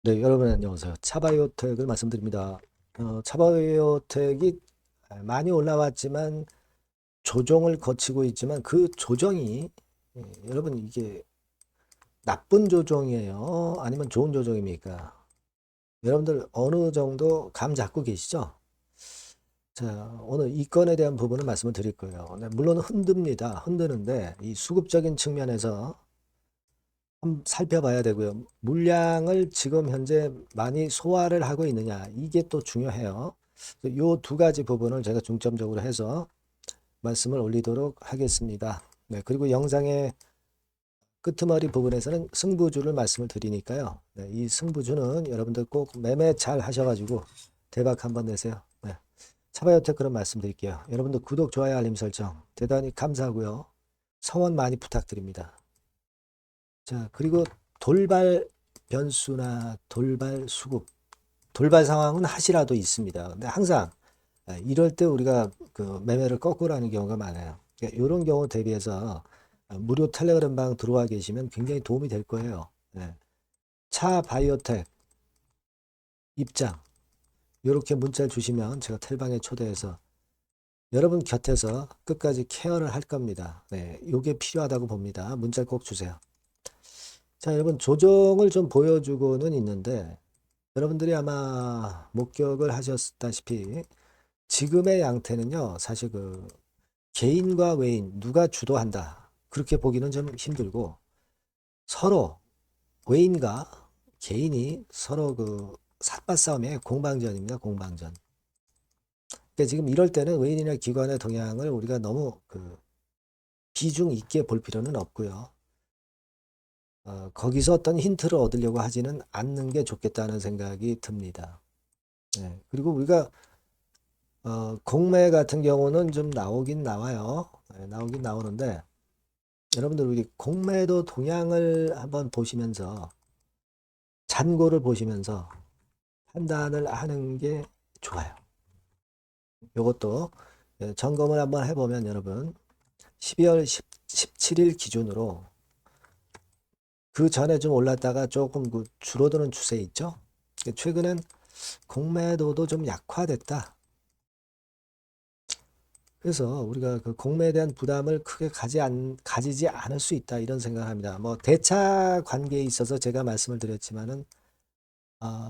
네, 여러분 안녕하세요. 차바이오텍을 말씀드립니다. 차바이오텍이 많이 올라왔지만 조정을 거치고 있지만 그 조정이 여러분 이게 나쁜 조정이에요? 아니면 좋은 조정입니까? 여러분들 어느 정도 감 잡고 계시죠? 자, 오늘 이 건에 대한 부분을 말씀을 드릴 거예요. 네, 물론 흔듭니다. 흔드는데 이 수급적인 측면에서 한번 살펴봐야 되고요. 물량을 지금 현재 많이 소화를 하고 있느냐, 이게 또 중요해요. 요 두 가지 부분을 제가 중점적으로 해서 말씀을 올리도록 하겠습니다. 네, 그리고 영상의 끄트머리 부분에서는 승부주를 말씀을 드리니까요. 네, 이 승부주는 여러분들 꼭 매매 잘 하셔가지고 대박 한번 내세요. 네, 차바이오텍 그런 말씀 드릴게요. 여러분들 구독, 좋아요, 알림 설정 대단히 감사하고요. 성원 많이 부탁드립니다. 자, 그리고 돌발 변수나 돌발 수급, 돌발 상황은 하시라도 있습니다. 근데 항상 이럴 때 우리가 그 매매를 거꾸로 하는 경우가 많아요. 그러니까 이런 경우 대비해서 무료 텔레그램 방 들어와 계시면 굉장히 도움이 될 거예요. 네. 차 바이오텍 입장 이렇게 문자를 주시면 제가 텔방에 초대해서 여러분 곁에서 끝까지 케어를 할 겁니다. 네, 이게 필요하다고 봅니다. 문자를 꼭 주세요. 자, 여러분 조정을 좀 보여주고는 있는데 여러분들이 아마 목격을 하셨다시피 지금의 양태는요, 사실 그 개인과 외인 누가 주도한다 그렇게 보기는 좀 힘들고 서로 외인과 개인이 서로 그 삿바 싸움의 공방전입니다. 공방전. 그러니까 지금 이럴 때는 외인이나 기관의 동향을 우리가 너무 그 비중 있게 볼 필요는 없고요. 거기서 어떤 힌트를 얻으려고 하지는 않는 게 좋겠다는 생각이 듭니다. 네. 그리고 우리가 공매 같은 경우는 좀 나오긴 나와요. 네, 나오긴 나오는데 여러분들 우리 공매도 동향을 한번 보시면서 잔고를 보시면서 판단을 하는 게 좋아요. 이것도 점검을 한번 해보면 여러분 12월 17일 기준으로 그 전에 좀 올랐다가 조금 그 줄어드는 추세 있죠. 최근엔 공매도도 좀 약화됐다. 그래서 우리가 그 공매에 대한 부담을 크게 가지지 않을 수 있다 이런 생각을 합니다. 뭐 대차 관계에 있어서 제가 말씀을 드렸지만은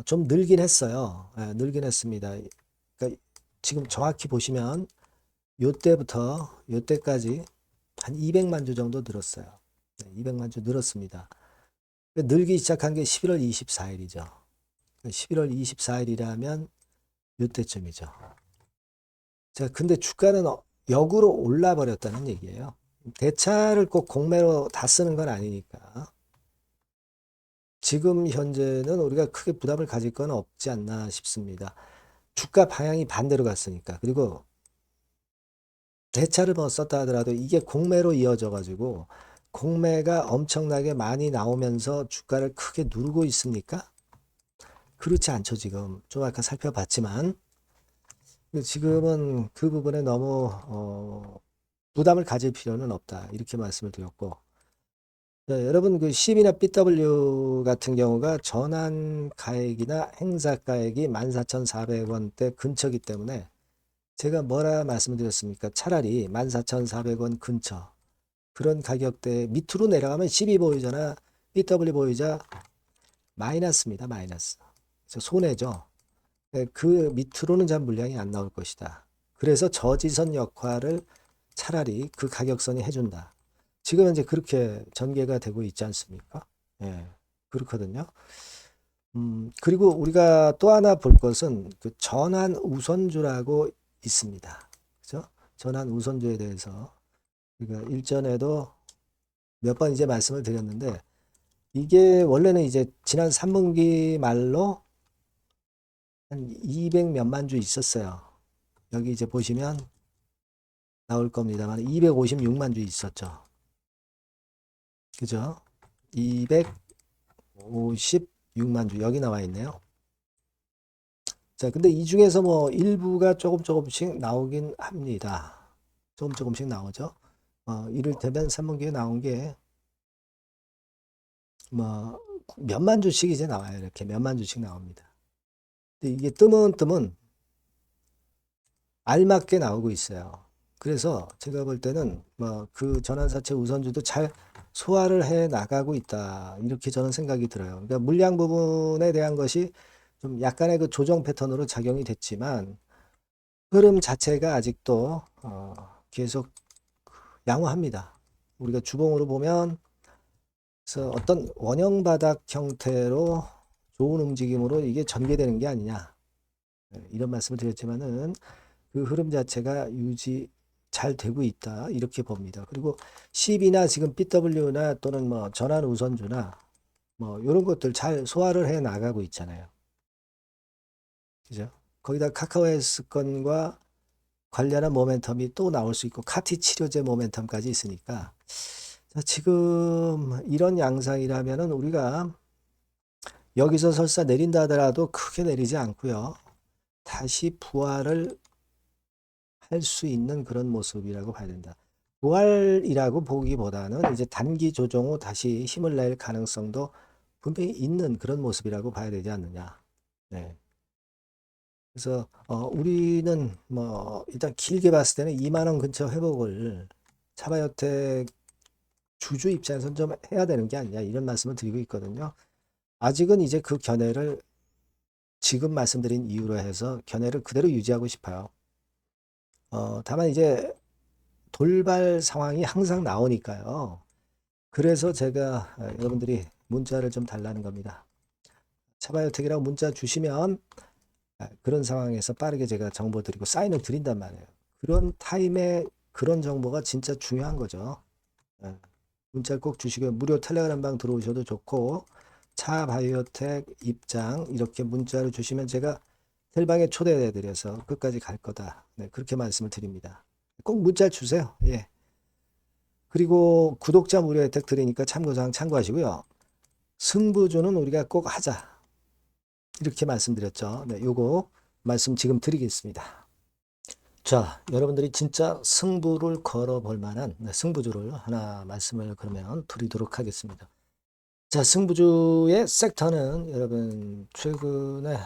좀 늘긴 했어요. 예, 늘긴 했습니다. 그러니까 지금 정확히 보시면 요때부터 요때까지 한 200만 주 정도 늘었어요. 네, 200만 주 늘었습니다. 늘기 시작한 게 11월 24일이죠. 11월 24일이라면 요때쯤이죠. 자, 근데 주가는 역으로 올라 버렸다는 얘기예요. 대차를 꼭 공매로 다 쓰는 건 아니니까. 지금 현재는 우리가 크게 부담을 가질 건 없지 않나 싶습니다. 주가 방향이 반대로 갔으니까. 그리고 대차를 뭐 썼다 하더라도 이게 공매로 이어져 가지고 공매가 엄청나게 많이 나오면서 주가를 크게 누르고 있습니까? 그렇지 않죠, 지금. 좀 아까 살펴봤지만. 지금은 그 부분에 너무 부담을 가질 필요는 없다. 이렇게 말씀을 드렸고. 네, 여러분 그 CB나 BW 같은 경우가 전환 가액이나 행사 가액이 14,400원대 근처이기 때문에 제가 뭐라 말씀드렸습니까? 차라리 14,400원 근처 그런 가격대 밑으로 내려가면 12보유자나 BW 보유자 마이너스입니다. 마이너스. 그래서 손해죠. 네, 그 밑으로는 잘 물량이 안 나올 것이다. 그래서 저지선 역할을 차라리 그 가격선이 해준다. 지금 현재 그렇게 전개가 되고 있지 않습니까? 예, 그렇거든요. 그리고 우리가 또 하나 볼 것은 그 전환 우선주라고 있습니다. 그죠? 전환 우선주에 대해서 우리가 일전에도 몇 번 이제 말씀을 드렸는데 이게 원래는 이제 지난 3분기 말로 한 200 몇만 주 있었어요. 여기 이제 보시면 나올 겁니다만 256만 주 있었죠. 그죠? 256만 주 여기 나와 있네요. 자, 근데 이 중에서 뭐 일부가 조금씩 나오긴 합니다. 조금씩 나오죠. 이를테면 3분기에 나온 게 뭐 몇만 주씩 이제 나와요. 이렇게 몇만 주씩 나옵니다. 근데 이게 뜨문뜨문 알맞게 나오고 있어요. 그래서 제가 볼 때는 뭐 그 전환사채 우선주도 잘 소화를 해 나가고 있다. 이렇게 저는 생각이 들어요. 그러니까 물량 부분에 대한 것이 좀 약간의 그 조정 패턴으로 작용이 됐지만 흐름 자체가 아직도 계속 양호합니다. 우리가 주봉으로 보면 그래서 어떤 원형 바닥 형태로 좋은 움직임으로 이게 전개되는 게 아니냐 이런 말씀을 드렸지만은 그 흐름 자체가 유지 잘 되고 있다 이렇게 봅니다. 그리고 10이나 지금 BW나 또는 뭐 전환 우선주나 뭐 이런 것들 잘 소화를 해 나가고 있잖아요. 그죠? 거기다 카카오 헬스건과 관련한 모멘텀이 또 나올 수 있고 카티 치료제 모멘텀까지 있으니까 자, 지금 이런 양상이라면은 우리가 여기서 설사 내린다 하더라도 크게 내리지 않고요. 다시 부활을 할 수 있는 그런 모습이라고 봐야 된다. 부활이라고 보기보다는 이제 단기 조정 후 다시 힘을 낼 가능성도 분명히 있는 그런 모습이라고 봐야 되지 않느냐. 네. 그래서 우리는 뭐 일단 길게 봤을 때는 2만 원 근처 회복을 차바이오텍 주주 입장에서는 좀 해야 되는 게 아니냐 이런 말씀을 드리고 있거든요. 아직은 이제 그 견해를 지금 말씀드린 이유로 해서 견해를 그대로 유지하고 싶어요. 다만 이제 돌발 상황이 항상 나오니까요. 그래서 제가 여러분들이 문자를 좀 달라는 겁니다. 차바이오텍이라고 문자 주시면 그런 상황에서 빠르게 제가 정보 드리고 사인을 드린단 말이에요. 그런 타임에 그런 정보가 진짜 중요한 거죠. 문자를 꼭 주시고요. 무료 텔레그램방 들어오셔도 좋고 차바이오텍 입장 이렇게 문자를 주시면 제가 텔방에 초대해드려서 끝까지 갈 거다. 네, 그렇게 말씀을 드립니다. 꼭 문자 주세요. 예. 그리고 구독자 무료 혜택 드리니까 참고사항 참고하시고요. 승부주는 우리가 꼭 하자. 이렇게 말씀드렸죠. 네, 요거 말씀 지금 드리겠습니다. 자, 여러분들이 진짜 승부를 걸어볼 만한 승부주를 하나 말씀을 그러면 드리도록 하겠습니다. 자, 승부주의 섹터는 여러분 최근에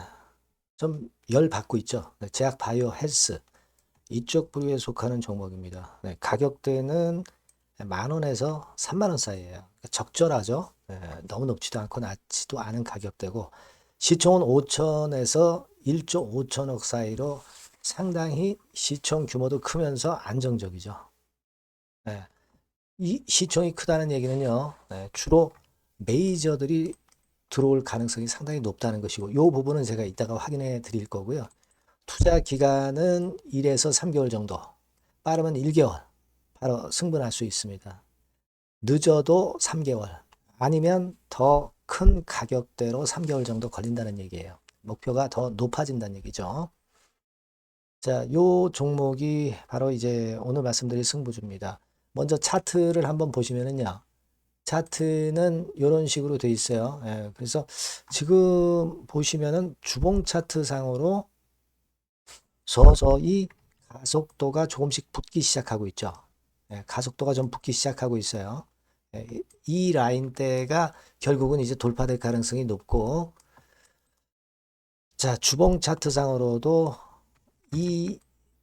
좀 열 받고 있죠. 네, 제약 바이오 헬스 이쪽 부류에 속하는 종목입니다. 네, 가격대는 10,000원에서 30,000원 사이에요. 그러니까 적절하죠. 네, 너무 높지도 않고 낮지도 않은 가격대고 시총은 5천에서 1조 5천억 사이로 상당히 시총 규모도 크면서 안정적이죠. 네, 이 시총이 크다는 얘기는요. 네, 주로 메이저들이 들어올 가능성이 상당히 높다는 것이고 이 부분은 제가 이따가 확인해 드릴 거고요. 투자 기간은 1에서 3개월 정도, 빠르면 1개월 바로 승분할 수 있습니다. 늦어도 3개월, 아니면 더 큰 가격대로 3개월 정도 걸린다는 얘기예요. 목표가 더 높아진다는 얘기죠. 자, 요 종목이 바로 이제 오늘 말씀드릴 승부주입니다. 먼저 차트를 한번 보시면은요. 차트는 이런 식으로 돼 있어요. 예, 그래서 지금 보시면은 주봉 차트 상으로 서서히 가속도가 조금씩 붙기 시작하고 있죠. 예, 가속도가 좀 붙기 시작하고 있어요. 예, 이 라인대가 결국은 이제 돌파될 가능성이 높고, 자, 주봉 차트 상으로도 이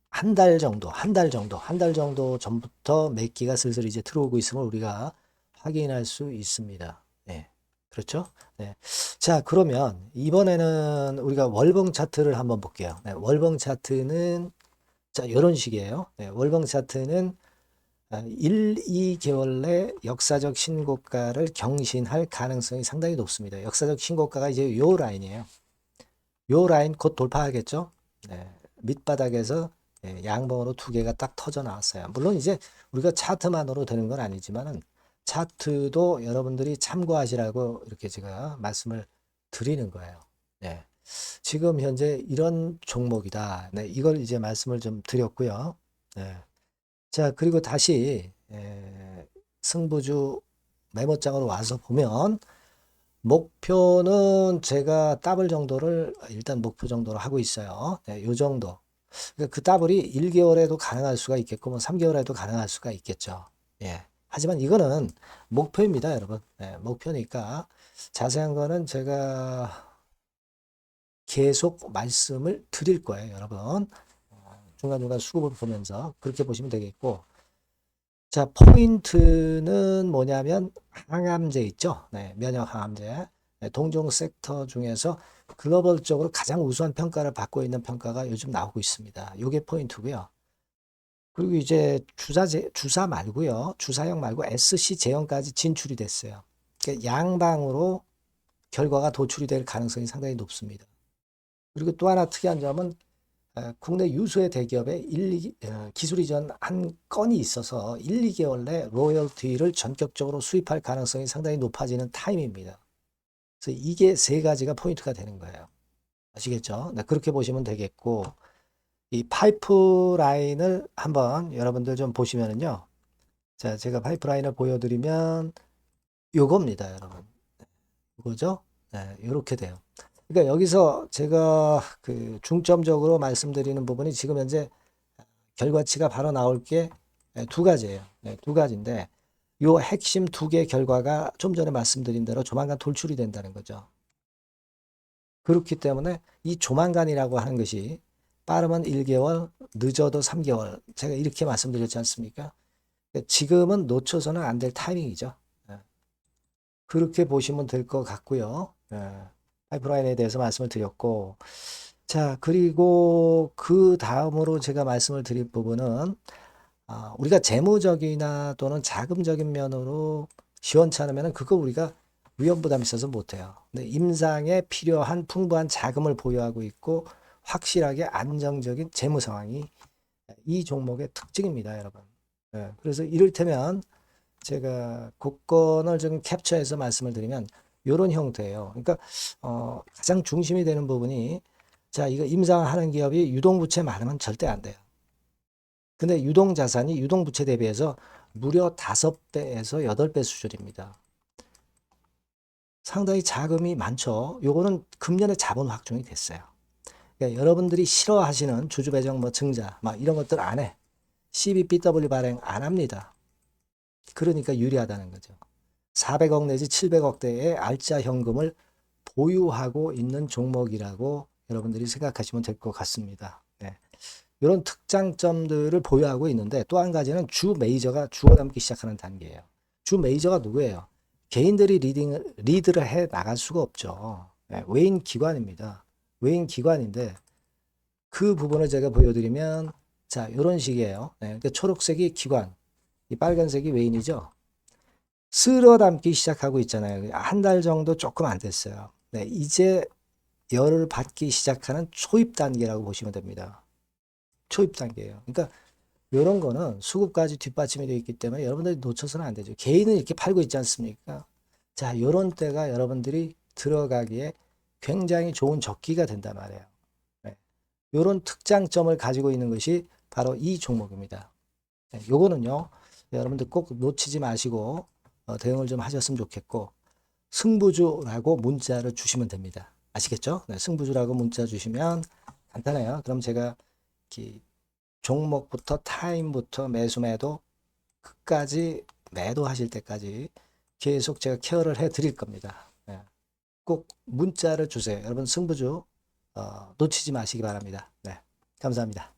한 달 정도 전부터 매기가 슬슬 이제 들어오고 있음을 우리가 확인할 수 있습니다. 네, 그렇죠? 네. 자, 그러면 이번에는 우리가 월봉 차트를 한번 볼게요. 네, 월봉 차트는 자, 이런 식이에요. 네, 월봉 차트는 1, 2개월 내 역사적 신고가를 경신할 가능성이 상당히 높습니다. 역사적 신고가가 이제 요 라인이에요. 요 라인 곧 돌파하겠죠? 네, 밑바닥에서 양봉으로 두 개가 딱 터져 나왔어요. 물론 이제 우리가 차트만으로 되는 건 아니지만은 차트도 여러분들이 참고하시라고 이렇게 제가 말씀을 드리는 거예요. 네. 지금 현재 이런 종목이다. 네, 이걸 이제 말씀을 좀 드렸고요. 네. 자, 그리고 다시 승부주 메모장으로 와서 보면 목표는 제가 더블 정도를 일단 목표 정도로 하고 있어요. 네, 요 정도. 그러니까 그 더블이 1개월에도 가능할 수가 있겠고 뭐 3개월에도 가능할 수가 있겠죠. 예. 하지만 이거는 목표입니다, 여러분. 네, 목표니까 자세한 거는 제가 계속 말씀을 드릴 거예요, 여러분. 중간중간 수급을 보면서 그렇게 보시면 되겠고. 자, 포인트는 뭐냐면 항암제 있죠? 네, 면역 항암제. 네, 동종 섹터 중에서 글로벌적으로 가장 우수한 평가를 받고 있는 평가가 요즘 나오고 있습니다. 요게 포인트고요. 그리고 이제 주사 말고요. 주사형 말고 SC 제형까지 진출이 됐어요. 그러니까 양방으로 결과가 도출이 될 가능성이 상당히 높습니다. 그리고 또 하나 특이한 점은 국내 유수의 대기업에 기술 이전 한 건이 있어서 1, 2개월 내 로열티를 전격적으로 수입할 가능성이 상당히 높아지는 타임입니다. 그래서 이게 세 가지가 포인트가 되는 거예요. 아시겠죠? 네, 그렇게 보시면 되겠고, 이 파이프라인을 한번 여러분들 좀 보시면은요. 자, 제가 파이프라인을 보여드리면 요겁니다, 여러분. 이거죠? 네, 이렇게 돼요. 그러니까 여기서 제가 그 중점적으로 말씀드리는 부분이 지금 현재 결과치가 바로 나올 게 두 가지예요. 네, 두 가지인데 요 핵심 두 개 결과가 좀 전에 말씀드린 대로 조만간 돌출이 된다는 거죠. 그렇기 때문에 이 조만간이라고 하는 것이 빠르면 1개월, 늦어도 3개월. 제가 이렇게 말씀드렸지 않습니까? 지금은 놓쳐서는 안 될 타이밍이죠. 네. 그렇게 보시면 될 것 같고요. 파이프라인에 대해서 말씀을 드렸고, 자, 그리고 그 다음으로 제가 말씀을 드릴 부분은, 우리가 재무적이나 또는 자금적인 면으로 시원찮으면 그거 우리가 위험 부담이 있어서 못해요. 근데 임상에 필요한 풍부한 자금을 보유하고 있고, 확실하게 안정적인 재무 상황이 이 종목의 특징입니다, 여러분. 그래서 이를테면 제가 국건을 좀 캡처해서 말씀을 드리면 이런 형태예요. 그러니까 가장 중심이 되는 부분이 자, 이거 임상하는 기업이 유동부채 많으면 절대 안 돼요. 근데 유동자산이 유동부채 대비해서 무려 5배에서 8배 수준입니다. 상당히 자금이 많죠. 요거는 금년에 자본 확정이 됐어요. 그러니까 여러분들이 싫어하시는 주주배정 뭐 증자 막 이런 것들 안 해. CBBW 발행 안 합니다. 그러니까 유리하다는 거죠. 400억 내지 700억대의 알짜 현금을 보유하고 있는 종목이라고 여러분들이 생각하시면 될 것 같습니다. 네. 이런 특장점들을 보유하고 있는데 또 한 가지는 주 메이저가 주워담기 시작하는 단계예요. 주 메이저가 누구예요? 개인들이 리드를 해 나갈 수가 없죠. 네. 외인 기관입니다. 외인 기관인데 그 부분을 제가 보여드리면 자 이런 식이에요. 네. 그러니까 초록색이 기관, 이 빨간색이 외인이죠. 쓸어 담기 시작하고 있잖아요. 한 달 정도 조금 안 됐어요. 네, 이제 열을 받기 시작하는 초입 단계라고 보시면 됩니다. 초입 단계예요. 그러니까 이런 거는 수급까지 뒷받침이 되어 있기 때문에 여러분들이 놓쳐서는 안 되죠. 개인은 이렇게 팔고 있지 않습니까? 자, 이런 때가 여러분들이 들어가기에 굉장히 좋은 적기가 된단 말이에요. 네. 이런 특장점을 가지고 있는 것이 바로 이 종목입니다. 네, 요거는요, 여러분들 꼭 놓치지 마시고 대응을 좀 하셨으면 좋겠고, 승부주라고 문자를 주시면 됩니다. 아시겠죠? 네, 승부주라고 문자 주시면 간단해요. 그럼 제가 종목부터 타임부터 매수 매도 끝까지 매도하실 때까지 계속 제가 케어를 해 드릴 겁니다. 네, 꼭 문자를 주세요. 여러분 승부주 놓치지 마시기 바랍니다. 네, 감사합니다.